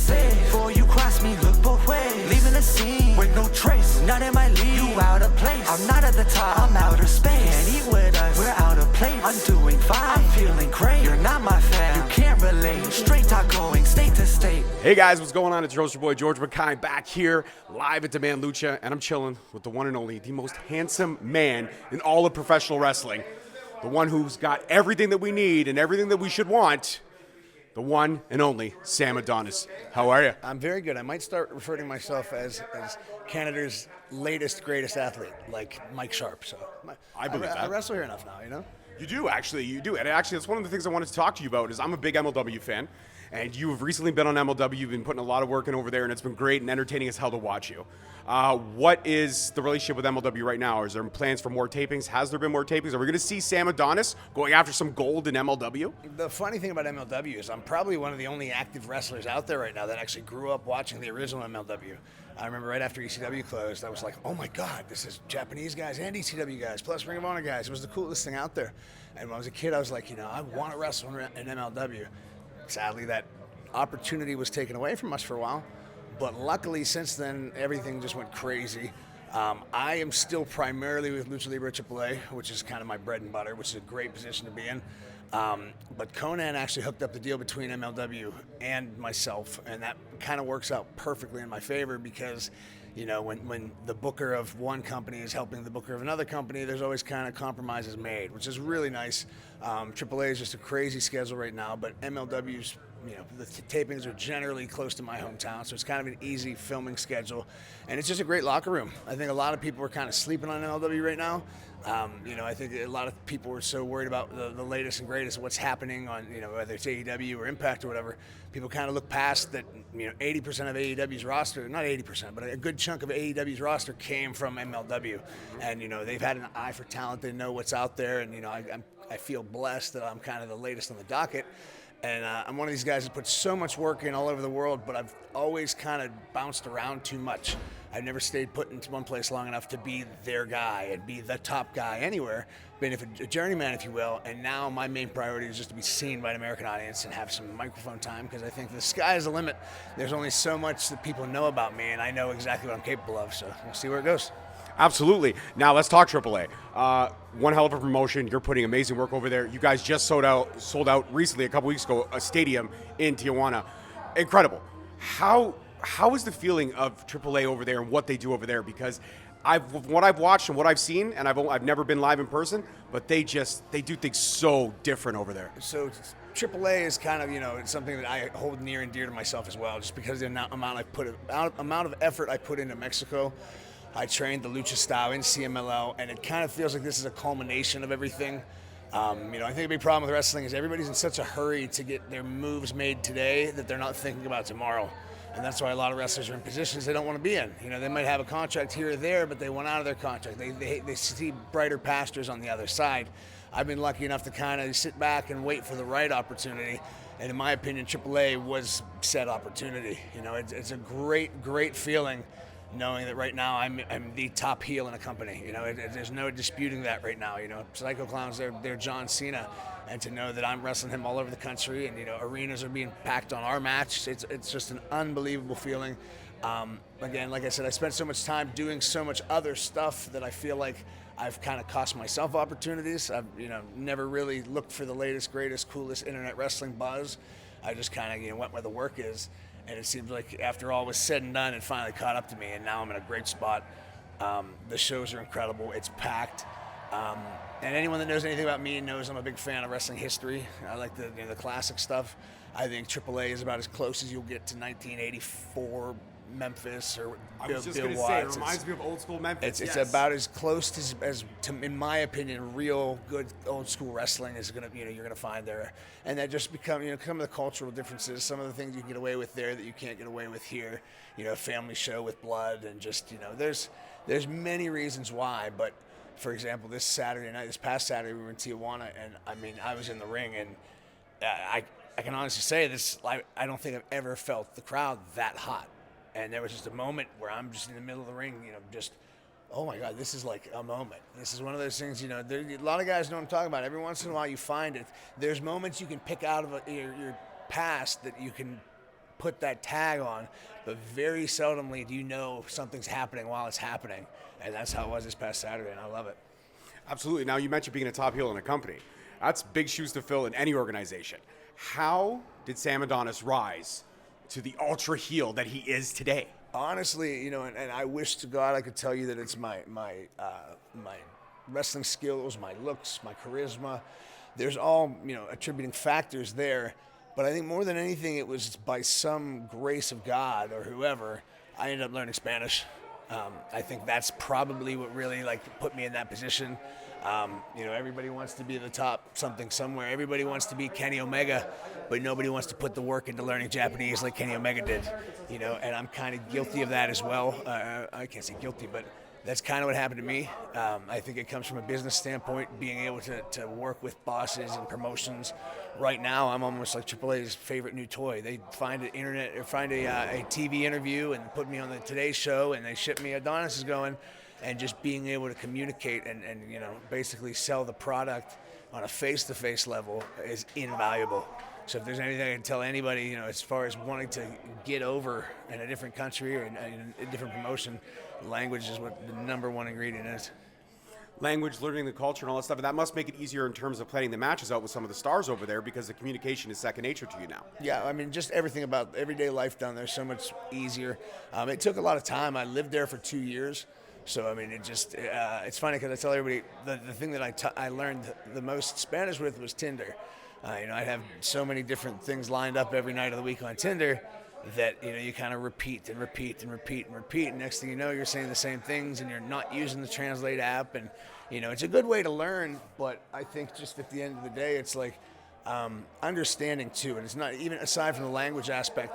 safe. Before you cross me, look both ways. Leaving the scene with no trace. None in my league. You out of place. I'm not at the top. I'm outer space. Can't eat with us. We're out of place. I'm doing fine. I'm feeling great. You're not my fan. You can't relate. Straight talk going state to state. Hey guys, what's going on? It's your boy George McKay back here live at Demand Lucha, and I'm chilling with the one and only, the most handsome man in all of professional wrestling. The one who's got everything that we need and everything that we should want. The one and only Sam Adonis. How are you? I'm very good. I might start referring to myself as Canada's latest, greatest athlete, like Mike Sharp. So I believe that. I wrestle here enough now, you know? You do, actually. You do. And actually, that's one of the things I wanted to talk to you about is I'm a big MLW fan. And you have recently been on MLW. You've been putting a lot of work in over there, and it's been great and entertaining as hell to watch you. What is the relationship with MLW right now? Is there plans for more tapings? Has there been more tapings? Are we going to see Sam Adonis going after some gold in MLW? The funny thing about MLW is I'm probably one of the only active wrestlers out there right now that actually grew up watching the original MLW. I remember right after ECW closed, I was like, oh my God, this is Japanese guys and ECW guys, plus Ring of Honor guys. It was the coolest thing out there. And when I was a kid, I was like, I want to wrestle in MLW. Sadly, that opportunity was taken away from us for a while. But luckily, since then, everything just went crazy. I am still primarily with Lucha Libre AAA, which is kind of my bread and butter, which is a great position to be in. But Konan actually hooked up the deal between MLW and myself, and that kind of works out perfectly in my favor because, when the booker of one company is helping the booker of another company, there's always kind of compromises made, which is really nice. AAA is just a crazy schedule right now, but MLW's, the tapings are generally close to my hometown, so it's kind of an easy filming schedule, and it's just a great locker room. I think a lot of people are kind of sleeping on MLW right now. I think a lot of people were so worried about the latest and greatest, what's happening on, whether it's AEW or Impact or whatever. People kind of look past that, 80% of AEW's roster, not 80%, but a good chunk of AEW's roster came from MLW. And, they've had an eye for talent. They know what's out there. And, I feel blessed that I'm kind of the latest on the docket. And I'm one of these guys that puts so much work in all over the world, but I've always kind of bounced around too much. I've never stayed put into one place long enough to be their guy and be the top guy anywhere. Been a journeyman, if you will, and now my main priority is just to be seen by an American audience and have some microphone time because I think the sky is the limit. There's only so much that people know about me, and I know exactly what I'm capable of, so we'll see where it goes. Absolutely. Now let's talk AAA. One hell of a promotion. You're putting amazing work over there. You guys just sold out recently, a couple weeks ago, a stadium in Tijuana. Incredible. How is the feeling of AAA over there and what they do over there? Because what I've watched and what I've seen, and I've never been live in person, but they do things so different over there. So AAA is kind of, it's something that I hold near and dear to myself as well, just because of the amount of effort I put into Mexico. I trained the lucha style in CMLL, and it kind of feels like this is a culmination of everything. I think a big problem with wrestling is everybody's in such a hurry to get their moves made today that they're not thinking about tomorrow. And that's why a lot of wrestlers are in positions they don't want to be in. They might have a contract here or there, but they want out of their contract. They see brighter pastures on the other side. I've been lucky enough to kind of sit back and wait for the right opportunity. And in my opinion, AAA was said opportunity. It's a great, great feeling knowing that right now I'm the top heel in a company. There's no disputing that right now. Psycho Clown's they're John Cena, and to know that I'm wrestling him all over the country, and arenas are being packed on our match, it's just an unbelievable feeling. Again, like I said, I spent so much time doing so much other stuff that I feel like I've kind of cost myself opportunities. I've never really looked for the latest, greatest, coolest internet wrestling buzz. I just kind of went where the work is. And it seems like after all was said and done, it finally caught up to me, and now I'm in a great spot. The shows are incredible. It's packed. And anyone that knows anything about me knows I'm a big fan of wrestling history. I like the classic stuff. I think AAA is about as close as you'll get to 1984 Memphis or I was just Bill going to say, it Watts. reminds me of old school Memphis. It's yes. about as close to, in my opinion, real good old school wrestling is gonna, you're gonna find there, and that just become the cultural differences. Some of the things you can get away with there that you can't get away with here. Family show with blood, and just there's many reasons why. But for example, this past Saturday, we were in Tijuana, and I was in the ring, and I can honestly say this: I don't think I've ever felt the crowd that hot. And there was just a moment where I'm just in the middle of the ring, just, oh my God, this is like a moment. This is one of those things, a lot of guys know what I'm talking about. Every once in a while you find it. There's moments you can pick out of your past that you can put that tag on, but very seldomly do you know something's happening while it's happening. And that's how it was this past Saturday, and I love it. Absolutely. Now, you mentioned being a top heel in a company. That's big shoes to fill in any organization. How did Sam Adonis rise to the ultra heel that he is today? Honestly, and I wish to God I could tell you that it's my wrestling skills, my looks, my charisma. There's all, attributing factors there. But I think more than anything, it was by some grace of God or whoever, I ended up learning Spanish. I think that's probably what really put me in that position. Everybody wants to be the top something somewhere. Everybody wants to be Kenny Omega, but nobody wants to put the work into learning Japanese like Kenny Omega did. And I'm kind of guilty of that as well. I can't say guilty, but that's kind of what happened to me. I think it comes from a business standpoint, being able to work with bosses and promotions. Right now, I'm almost like AAA's favorite new toy. They find an internet or find a TV interview and put me on the Today Show, and they ship me Adonis is going, and just being able to communicate and basically sell the product on a face-to-face level is invaluable. So if there's anything I can tell anybody, as far as wanting to get over in a different country or in a different promotion, language is what the number one ingredient is. Language, learning the culture, and all that stuff, and that must make it easier in terms of planning the matches out with some of the stars over there, because the communication is second nature to you now. Yeah, just everything about everyday life down there is so much easier. It took a lot of time. I lived there for 2 years. So, it's funny because I tell everybody the thing that I learned the most Spanish with was Tinder. I'd have so many different things lined up every night of the week on Tinder that, you kind of repeat and repeat and repeat and repeat. And next thing you know, you're saying the same things and you're not using the Translate app. And, it's a good way to learn, but I think just at the end of the day, it's understanding too. And it's not even aside from the language aspect.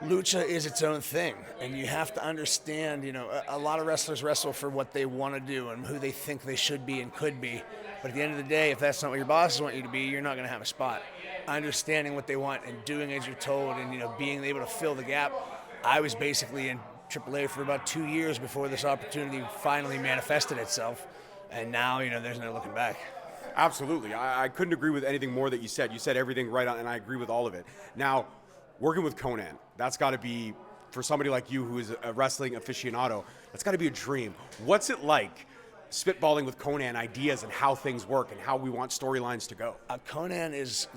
Lucha is its own thing, and you have to understand, a lot of wrestlers wrestle for what they want to do and who they think they should be and could be. But at the end of the day, if that's not what your bosses want you to be, you're not going to have a spot. Understanding what they want and doing as you're told and, being able to fill the gap. I was basically in AAA for about 2 years before this opportunity finally manifested itself, and now, there's no looking back. Absolutely. I couldn't agree with anything more that you said. You said everything right on, and I agree with all of it. Now, working with Konan, that's got to be, for somebody like you who is a wrestling aficionado, that's got to be a dream. What's it like spitballing with Konan ideas and how things work and how we want storylines to go? Konan's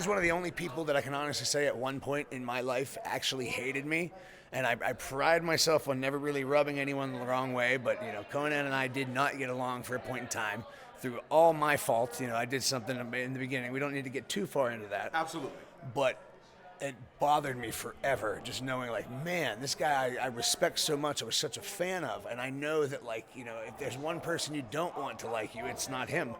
one of the only people that I can honestly say at one point in my life actually hated me. And I pride myself on never really rubbing anyone the wrong way, but, Konan and I did not get along for a point in time through all my fault. I did something in the beginning. We don't need to get too far into that. Absolutely. But it bothered me forever, just knowing, man, this guy I respect so much, I was such a fan of, and I know that, if there's one person you don't want to like you, it's not him.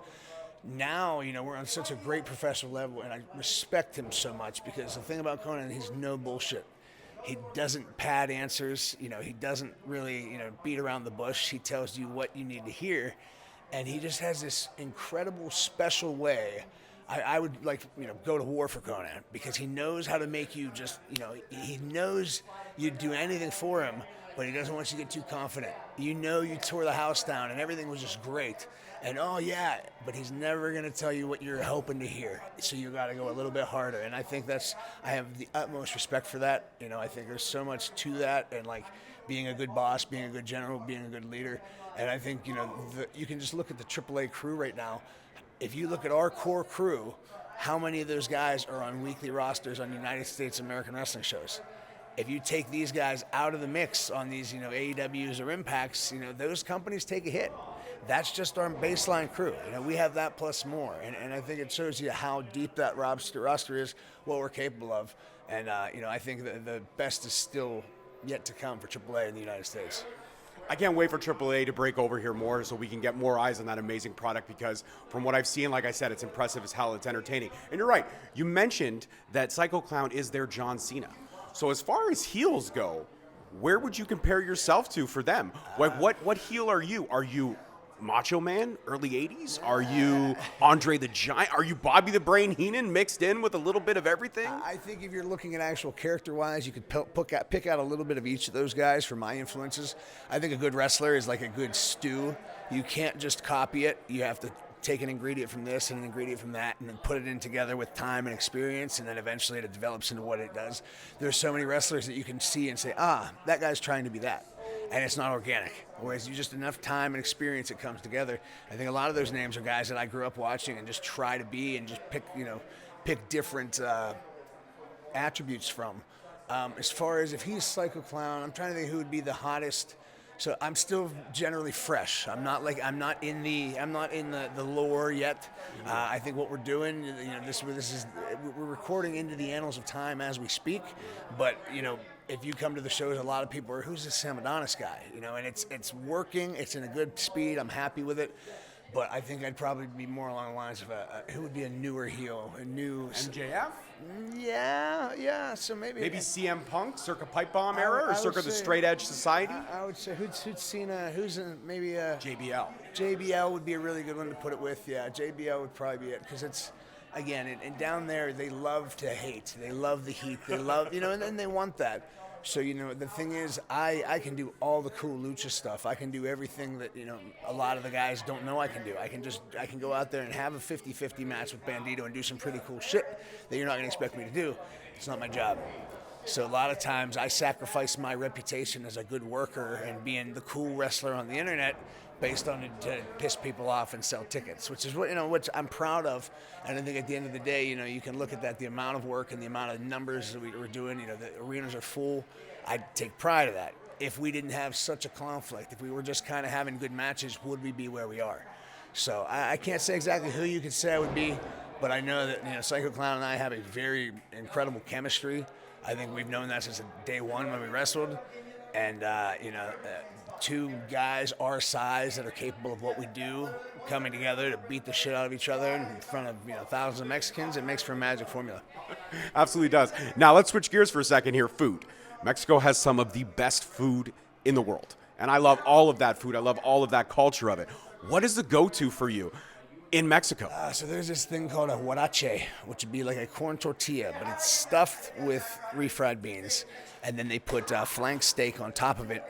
Now, we're on such a great professional level, and I respect him so much, because the thing about Konan, he's no bullshit. He doesn't pad answers, he doesn't really, beat around the bush. He tells you what you need to hear, and he just has this incredible special way. I would go to war for Konan, because he knows how to make you just, he knows you'd do anything for him, but he doesn't want you to get too confident. You tore the house down and everything was just great. And oh yeah, but he's never going to tell you what you're hoping to hear. So you got to go a little bit harder. And I think I have the utmost respect for that. I think there's so much to that, and being a good boss, being a good general, being a good leader. And I think, you can just look at the AAA crew right now. If you look at our core crew, how many of those guys are on weekly rosters on United States American wrestling shows? If you take these guys out of the mix on these, AEWs or Impacts, those companies take a hit. That's just our baseline crew. We have that plus more. And I think it shows you how deep that roster is, what we're capable of. And, I think the best is still yet to come for AAA in the United States. I can't wait for AAA to break over here more so we can get more eyes on that amazing product, because from what I've seen, like I said, it's impressive as hell. It's entertaining. And you're right. You mentioned that Psycho Clown is their John Cena. So as far as heels go, where would you compare yourself to for them? What heel are you? Are you Macho Man, early 80s? Are you Andre the Giant? Are you Bobby the Brain Heenan mixed in with a little bit of everything? I think if you're looking at actual character-wise, you could pick out a little bit of each of those guys for my influences. I think a good wrestler is like a good stew. You can't just copy it. You have to take an ingredient from this and an ingredient from that, and then put it in together with time and experience, and then eventually it develops into what it does. There's so many wrestlers that you can see and say, that guy's trying to be that. And it's not organic. Whereas you just enough time and experience, it comes together. I think a lot of those names are guys that I grew up watching and just try to be and just pick different attributes from. As far as if he's Psycho Clown, I'm trying to think who would be the hottest. So I'm still generally fresh. I'm not in the lore yet. I think what we're doing, we're recording into the annals of time as we speak. But if you come to the shows, a lot of people are, who's this Sam Adonis guy? And it's working. It's in a good speed. I'm happy with it. But I think I'd probably be more along the lines of who would be a newer heel, a new MJF? Yeah. So maybe CM Punk, circa Pipe Bomb era, or circa the Straight Edge Society? I would say who's Cena? Maybe JBL. JBL would be a really good one to put it with. Yeah, JBL would probably be it because it's. Again, and down there, they love to hate. They love the heat. They love, and they want that. So, the thing is, I can do all the cool lucha stuff. I can do everything that, a lot of the guys don't know I can do. I can go out there and have a 50-50 match with Bandito and do some pretty cool shit that you're not going to expect me to do. It's not my job. So a lot of times I sacrifice my reputation as a good worker and being the cool wrestler on the internet based on it to piss people off and sell tickets, which is which I'm proud of. And I think at the end of the day, you can look at that, the amount of work and the amount of numbers that we're doing, the arenas are full. I take pride of that. If we didn't have such a conflict, if we were just kind of having good matches, would we be where we are? So I can't say exactly who you could say I would be, but I know that Psycho Clown and I have a very incredible chemistry. I think we've known that since day one when we wrestled. And, two guys our size that are capable of what we do coming together to beat the shit out of each other in front of thousands of Mexicans, it makes for a magic formula. Absolutely does. Now let's switch gears for a second here. Food. Mexico has some of the best food in the world. And I love all of that food. I love all of that culture of it. What is the go-to for you in Mexico? So there's this thing called a huarache, which would be like a corn tortilla, but it's stuffed with refried beans. And then they put flank steak on top of it,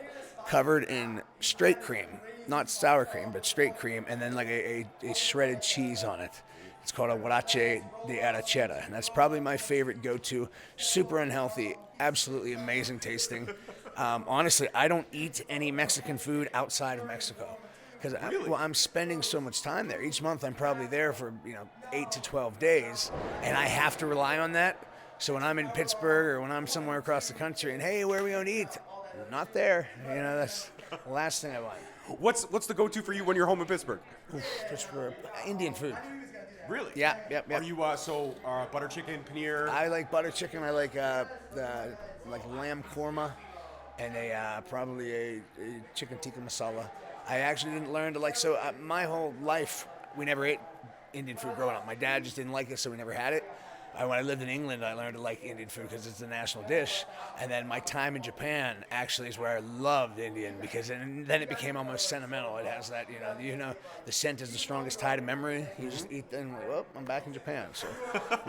covered in straight cream, not sour cream, but straight cream, and then like a shredded cheese on it. It's called a huarache de arrachera, and that's probably my favorite go-to. Super unhealthy, absolutely amazing tasting. Honestly, I don't eat any Mexican food outside of Mexico because I'm spending so much time there. Each month I'm probably there for 8 to 12 days, and I have to rely on that. So when I'm in Pittsburgh or when I'm somewhere across the country and, hey, where are we going to eat? Not there. That's the last thing I want. What's the go-to for you when you're home in Pittsburgh? Pittsburgh, Indian food. Really? Yeah. Are you butter chicken, paneer? I like butter chicken. I like lamb korma, and probably a chicken tikka masala. I actually didn't learn to like. So my whole life, we never ate Indian food growing up. My dad just didn't like it, so we never had it. When I lived in England, I learned to like Indian food because it's the national dish. And then my time in Japan actually is where I loved Indian because then it became almost sentimental. It has that, the scent is the strongest tie to memory. You just eat and I'm back in Japan. So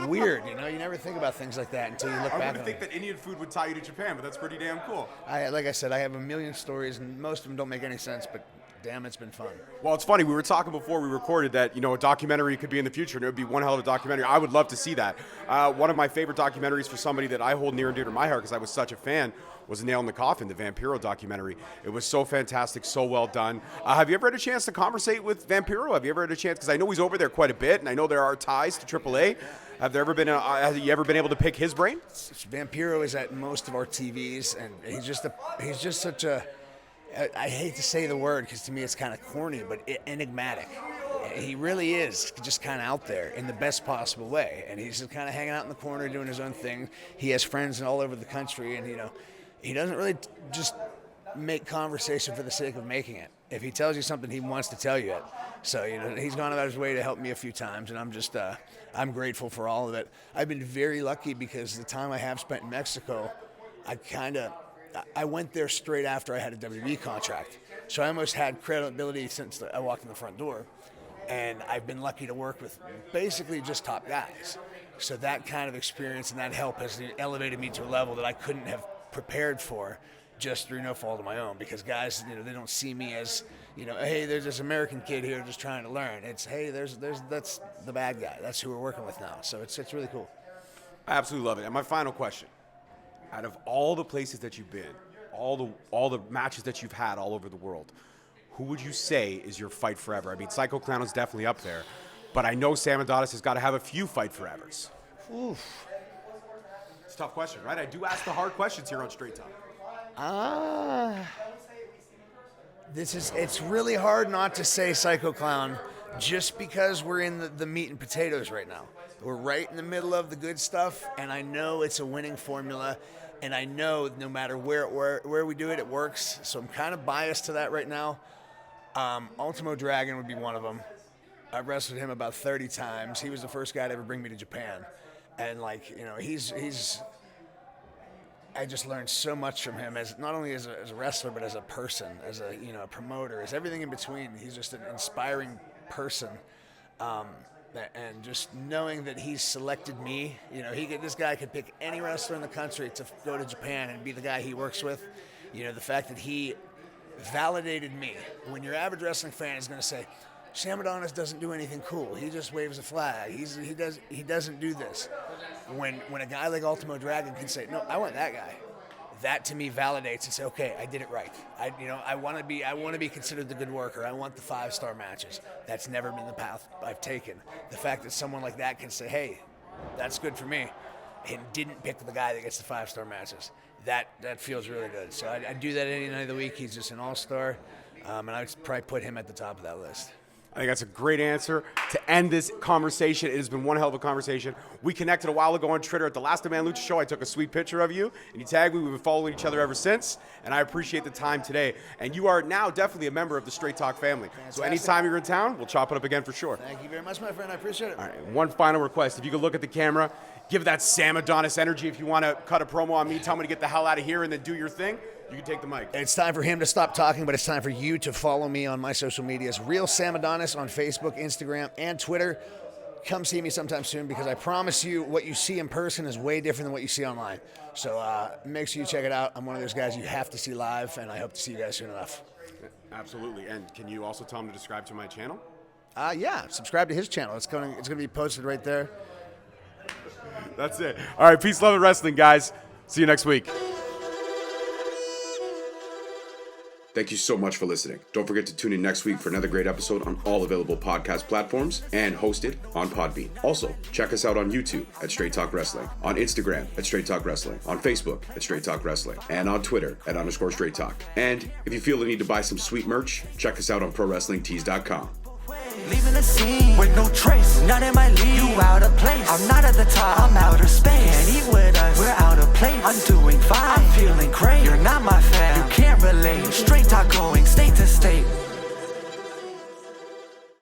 weird, you never think about things like that until you look back on it. I would think that Indian food would tie you to Japan, but that's pretty damn cool. Like I said, I have a million stories and most of them don't make any sense, but damn, it's been fun. Well, it's funny. We were talking before we recorded that, a documentary could be in the future, and it would be one hell of a documentary. I would love to see that. One of my favorite documentaries for somebody that I hold near and dear to my heart because I was such a fan was Nail in the Coffin, the Vampiro documentary. It was so fantastic, so well done. Have you ever had a chance to conversate with Vampiro? Have you ever had a chance? Because I know he's over there quite a bit, and I know there are ties to AAA. Have you ever been able to pick his brain? Vampiro is at most of our TVs, and he's just such a... I hate to say the word because to me it's kind of corny, but enigmatic. He really is just kind of out there in the best possible way. And he's just kind of hanging out in the corner doing his own thing. He has friends all over the country, and, he doesn't really just make conversation for the sake of making it. If he tells you something, he wants to tell you it. So, he's gone about his way to help me a few times, and I'm just, I'm grateful for all of it. I've been very lucky because the time I have spent in Mexico, I went there straight after I had a WWE contract. So I almost had credibility since I walked in the front door. And I've been lucky to work with basically just top guys. So that kind of experience and that help has elevated me to a level that I couldn't have prepared for just through no fault of my own, because guys, they don't see me as, hey, there's this American kid here just trying to learn. It's, hey, that's the bad guy. That's who we're working with now. So it's really cool. I absolutely love it. And my final question, out of all the places that you've been, all the matches that you've had all over the world, who would you say is your fight forever? I mean, Psycho Clown is definitely up there, but I know Sam Adonis has got to have a few fight forevers. Oof. It's a tough question, right? I do ask the hard questions here on Straight Talk. It's really hard not to say Psycho Clown, just because we're in the meat and potatoes right now. We're right in the middle of the good stuff, and I know it's a winning formula, and I know no matter where we do it, it works. So I'm kind of biased to that right now. Ultimo Dragon would be one of them. I've wrestled him about 30 times. He was the first guy to ever bring me to Japan, and he's. I just learned so much from him, as not only as a wrestler, but as a person, as a a promoter, as everything in between. He's just an inspiring person, and just knowing that he's selected me. This guy could pick any wrestler in the country to go to Japan and be the guy he works with. The fact that he validated me. When your average wrestling fan is going to say, Sam Adonis doesn't do anything cool. He just waves a flag. He doesn't do this. When a guy like Ultimo Dragon can say, no, I want that guy. That to me validates and say, okay, I did it right. I want to be considered the good worker. I want the 5-star matches. That's never been the path I've taken. The fact that someone like that can say, hey, that's good for me, and didn't pick the guy that gets the 5-star matches. That feels really good. So I do that any night of the week. He's just an all-star, and I'd probably put him at the top of that list. I think that's a great answer to end this conversation. It has been one hell of a conversation. We connected a while ago on Twitter at the Last Man Lucha show. I took a sweet picture of you, and you tagged me. We've been following each other ever since, and I appreciate the time today. And you are now definitely a member of the Straight Talk family. Fantastic. So anytime you're in town, we'll chop it up again for sure. Thank you very much, my friend. I appreciate it. All right, one final request. If you could look at the camera, give that Sam Adonis energy. If you want to cut a promo on me, tell me to get the hell out of here and then do your thing, you can take the mic. It's time for him to stop talking, but it's time for you to follow me on my social medias. Real Sam Adonis on Facebook, Instagram, and Twitter. Come see me sometime soon, because I promise you what you see in person is way different than what you see online. So make sure you check it out. I'm one of those guys you have to see live, and I hope to see you guys soon enough. Absolutely. And can you also tell him to subscribe to my channel? Yeah, subscribe to his channel. It's going to be posted right there. That's it. All right, peace, love, and wrestling, guys. See you next week. Thank you so much for listening. Don't forget to tune in next week for another great episode on all available podcast platforms and hosted on Podbean. Also, check us out on YouTube at Straight Talk Wrestling, on Instagram at Straight Talk Wrestling, on Facebook at Straight Talk Wrestling, and on Twitter at _Straight Talk. And if you feel the need to buy some sweet merch, check us out on ProWrestlingTees.com. Leaving the scene with no trace, not in my league. You out of place. I'm not at the top. I'm outer space. Can't eat with us. We're out of place. I'm doing fine. I'm feeling great. You're not my